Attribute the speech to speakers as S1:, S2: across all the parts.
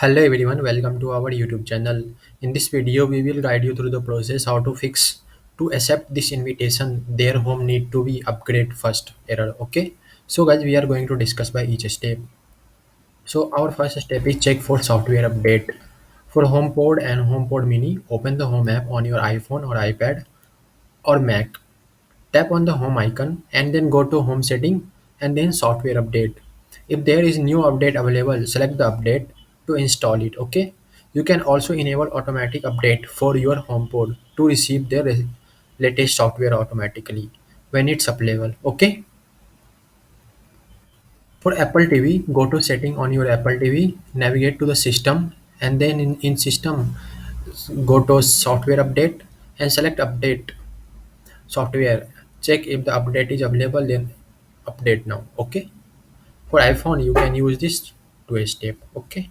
S1: Hello everyone, welcome to our YouTube channel. In this video, we will guide you through the process how to fix to accept this invitation. Their home need to be upgrade first error. Okay, so guys, we are going to discuss by each step. So our first step is check for software update. For HomePod and HomePod Mini, open the Home app on your iPhone or iPad or Mac. Tap on the home icon and then go to home setting and then software update. If there is new update available, select the update to install it. Okay. You can also enable automatic update for your HomePod to receive the latest software automatically when it's available. Okay. For Apple TV, go to setting on your Apple TV, navigate to the system and then in system go to software update and select update software. Check if the update is available, then update now. Okay. For iPhone, you can use this two step. Okay.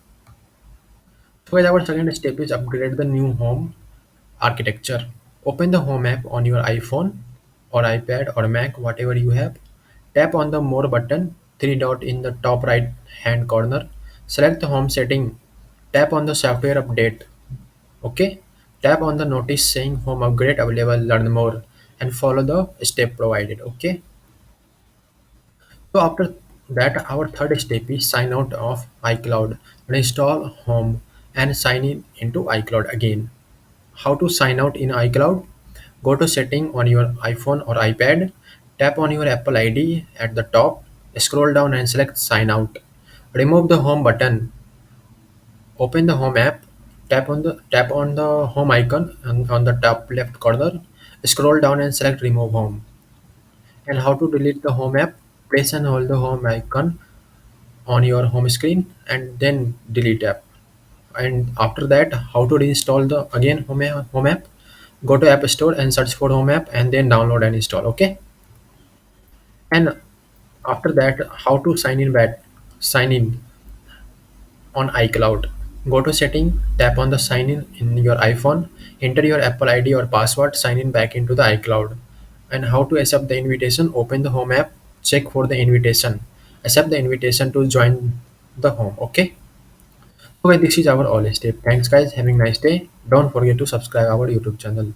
S1: So our second step is upgrade the new home architecture. Open the home app on your iPhone or iPad or Mac, whatever you have. Tap on the more button, three dot in the top right hand corner. Select the home setting. Tap on the software update. Okay. Tap on the notice saying home upgrade available, learn more and follow the step provided. Okay. So after that, our third step is sign out of iCloud, reinstall Home, and sign in into iCloud again. How to sign out in iCloud? Go to setting on your iPhone or iPad, tap on your Apple ID at the top, scroll down and select sign out. Remove the home button, open the home app, tap on the home icon on the top left corner, scroll down and select remove home. And how to delete the home app? Press and hold the home icon on your home screen and then delete app. And after that, how to reinstall the again home app? Go to App Store and search for home app and then download and install. Okay. And after that, how to sign in on iCloud. Go to setting, tap on the sign in your iPhone, enter your Apple ID or password, sign in back into the iCloud. And how to accept the invitation? Open the home app, check for the invitation, accept the invitation to join the home. Okay. Okay, this is our all step. Thanks guys, having a nice day. Don't forget to subscribe our YouTube channel.